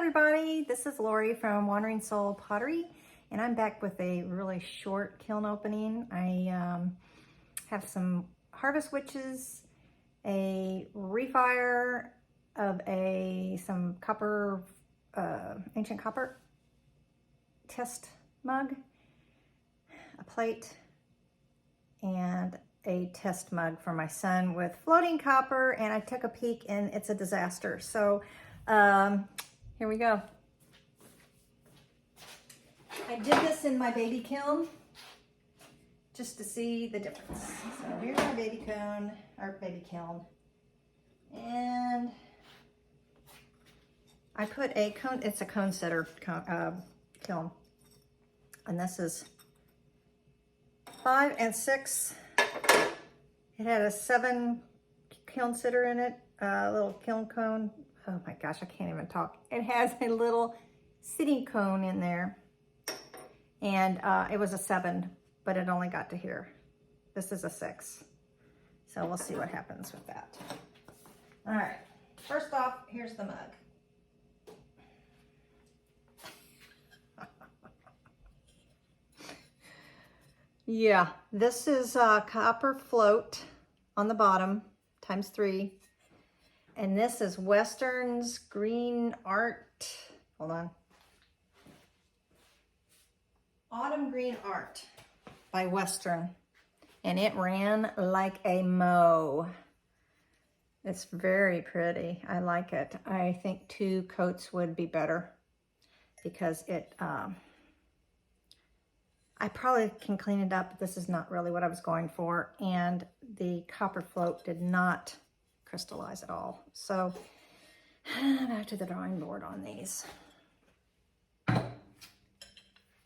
everybody, this is Lori from Wandering Soul Pottery, and I'm back with a really short kiln opening. I have some Harvest Witches, a refire of some copper, ancient copper test mug, a plate, and a test mug for my son with floating copper, and I took a peek and it's a disaster. So here we go. I did this in my baby kiln just to see the difference. So here's my baby cone, or baby kiln. And I put a cone, it's a cone setter kiln. And this is 5 and 6. It had a 7 kiln sitter in it, a little kiln cone. Oh my gosh, I can't even talk. It has a little sitting cone in there. And it was a 7, but it only got to here. This is a 6. So we'll see what happens with that. All right, first off, here's the mug. Yeah, this is copper float on the bottom, ×3. And this is Western's Green Art. Hold on. Autumn Green Art by Western. And it ran like a mow. It's very pretty. I like it. I think 2 coats would be better because it, I probably can clean it up, but this is not really what I was going for. And the copper float did not crystallize at all. So back to the drawing board on these.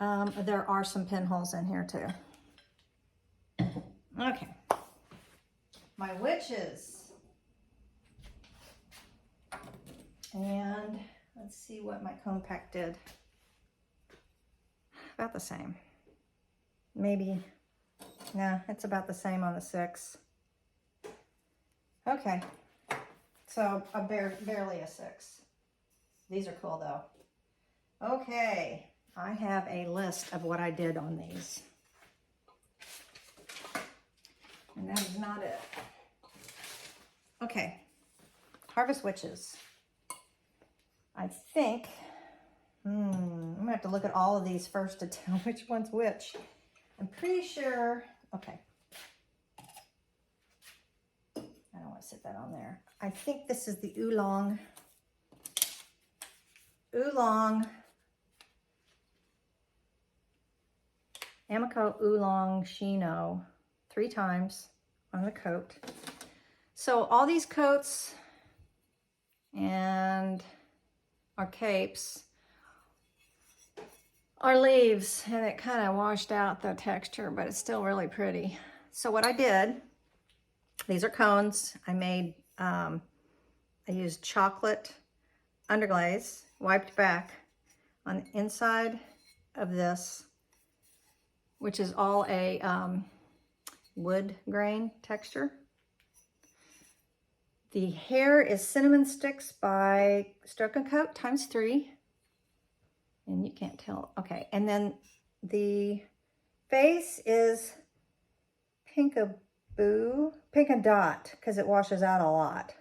There are some pinholes in here too. Okay. My witches. And let's see what my cone pack did. About the same. Maybe, no, it's about the same on the 6. Okay, so barely a 6. These are cool though. Okay, I have a list of what I did on these. And that is not it. Okay, Harvest Witches. I think, I'm gonna have to look at all of these first to tell which one's which. I'm pretty sure, okay. I don't want to sit that on there. I think this is the Oolong Amico Oolong Shino 3 times on the coat. So all these coats and our capes are leaves, and it kind of washed out the texture, but it's still really pretty. So what I did, these are cones. I made, I used chocolate underglaze, wiped back on the inside of this, which is all a wood grain texture. The hair is Cinnamon Sticks by Stroke and Coat ×3. And you can't tell, okay. And then the face is Pinkaboo, Pink and Dot, because it washes out a lot.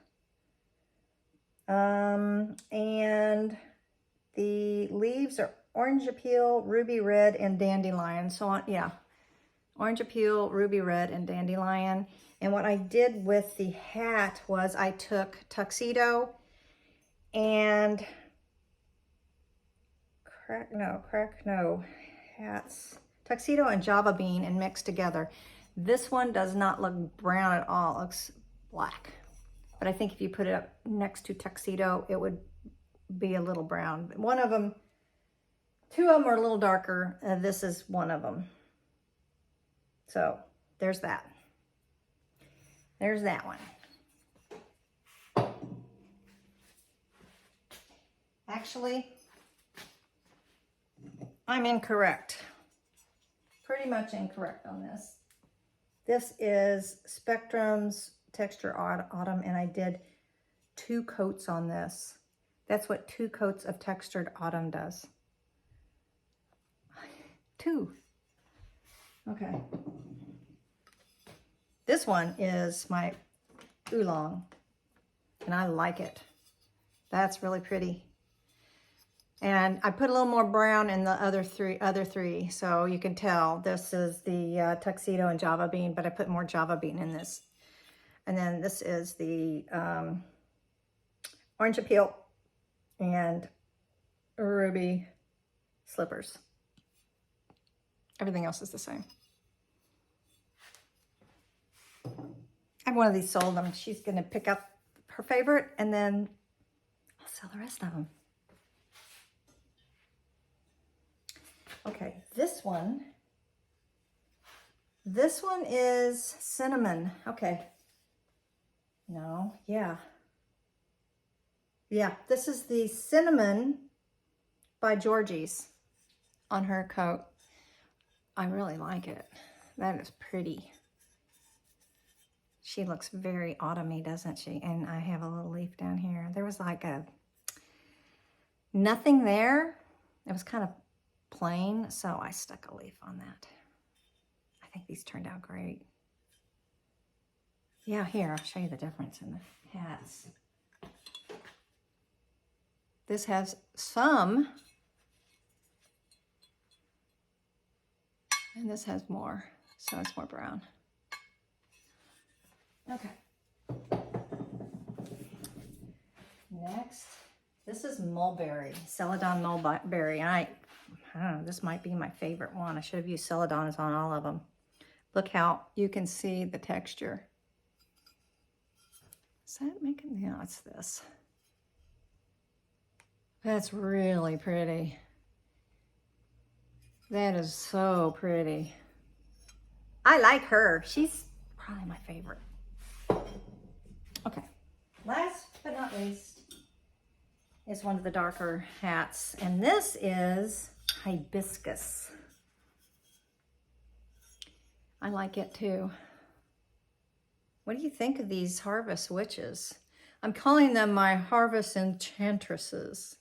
And the leaves are Orange Appeal, Ruby Red, and Dandelion. So on, yeah, Orange Appeal, Ruby Red, and Dandelion. And what I did with the hat was I took Tuxedo and hats, Tuxedo and Java Bean, and mixed together. This one does not look brown at all, it looks black. But I think if you put it up next to Tuxedo, it would be a little brown. One of them, 2 of them are a little darker. This is one of them. So there's that. There's that one. Actually, I'm incorrect. Pretty much incorrect on this. This is Spectrum's Texture Autumn, and I did 2 coats on this. That's what 2 coats of textured autumn does. 2. Okay. This one is my oolong, and I like it. That's really pretty. And I put a little more brown in the other three, so you can tell this is the tuxedo and java bean, but I put more java bean in this. And then this is the orange appeal and ruby slippers. Everything else is the same. I have one of these sold. She's going to pick up her favorite, and then I'll sell the rest of them. Okay, this one is cinnamon. Okay. No, yeah. Yeah, this is the cinnamon by Georgie's on her coat. I really like it. That is pretty. She looks very autumny, doesn't she? And I have a little leaf down here. There was like nothing there. It was kind of plain, so I stuck a leaf on that. I think these turned out great. Yeah, here, I'll show you the difference in the hats. This has some, and this has more, so it's more brown. Okay. Next, this is mulberry, Celadon mulberry. I don't know, this might be my favorite one. I should have used Celadons on all of them. Look how you can see the texture. Is that making, yeah, it's this. That's really pretty. That is so pretty. I like her. She's probably my favorite. Okay, last but not least is one of the darker hats, and this is hibiscus. I like it too. What do you think of these Harvest witches? I'm calling them my Harvest Enchantresses,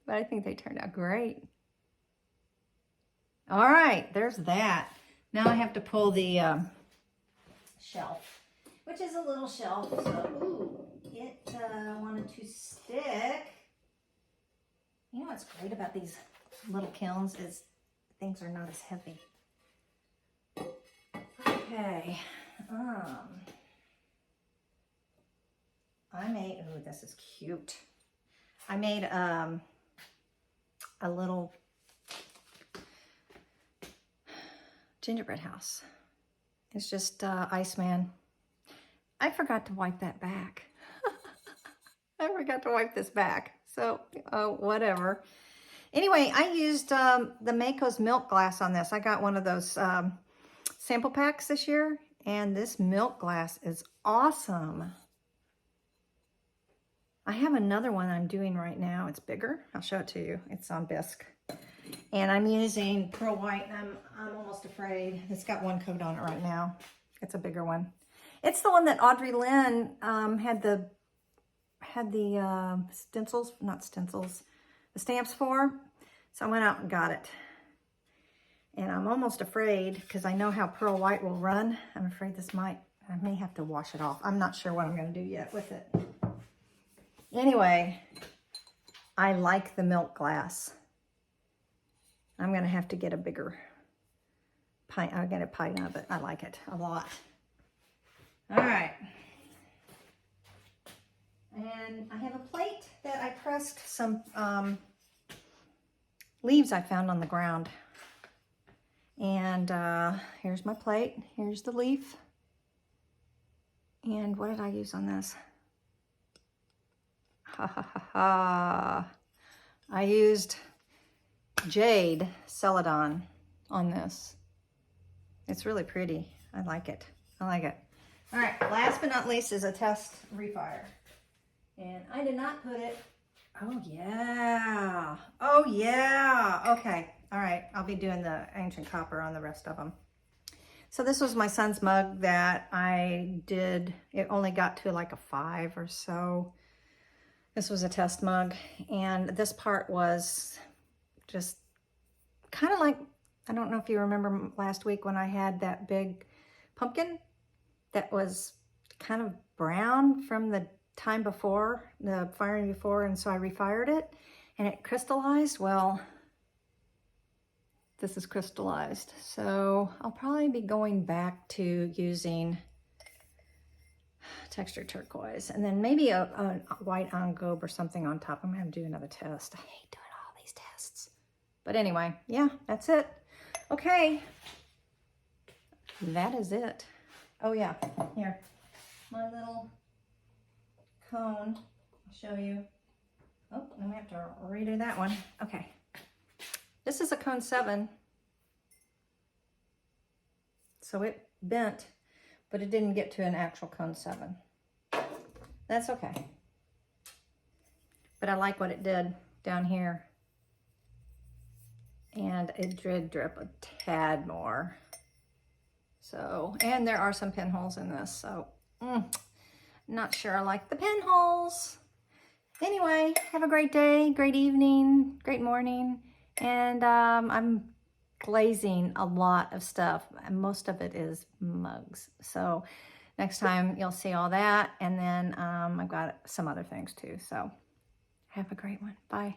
but I think they turned out great. All right, there's that. Now I have to pull the shelf, which is a little shelf, so ooh, it wanted to stick. You know what's great about these little kilns is things are not as heavy. Okay, I made, oh, this is cute. I made a little gingerbread house. It's just Iceman. I forgot to wipe that back. I forgot to wipe this back. So, whatever. Anyway, I used the Mako's milk glass on this. I got one of those sample packs this year, and this milk glass is awesome. I have another one I'm doing right now. It's bigger. I'll show it to you. It's on bisque. And I'm using pearl white, and I'm almost afraid. It's got one coat on it right now. It's a bigger one. It's the one that Audrey Lynn had the stencils, not stencils, the stamps for. So I went out and got it. And I'm almost afraid, because I know how pearl white will run. I'm afraid I may have to wash it off. I'm not sure what I'm going to do yet with it. Anyway, I like the milk glass. I'm going to have to get a bigger pint. I'll get a pint of it. I like it a lot. All right. And I have a plate that I pressed some leaves I found on the ground. And here's my plate. Here's the leaf. And what did I use on this? Ha ha ha ha. I used Jade Celadon on this. It's really pretty. I like it. I like it. All right, last but not least is a test refire. And I did not put it, oh yeah. Oh yeah, okay. All right, I'll be doing the ancient copper on the rest of them. So this was my son's mug that I did. It only got to like a 5 or so. This was a test mug, and this part was just kind of like, I don't know if you remember last week when I had that big pumpkin that was kind of brown from the time before, the firing before, and so I refired it and it crystallized. Well, this is crystallized. So I'll probably be going back to using textured turquoise and then maybe a white engobe or something on top. I'm gonna have to do another test. I hate doing all these tests. But anyway, yeah, that's it. Okay, that is it. Oh yeah, here, my little cone, I'll show you. Oh, then we have to redo that one. Okay, this is a cone 7. So it bent, but it didn't get to an actual cone 7. That's okay. But I like what it did down here. And it did drip a tad more. So, and there are some pinholes in this, so not sure I like the pinholes. Anyway, have a great day, great evening, great morning. And I'm glazing a lot of stuff, and most of it is mugs. So next time you'll see all that, and then I've got some other things too. So have a great one. Bye.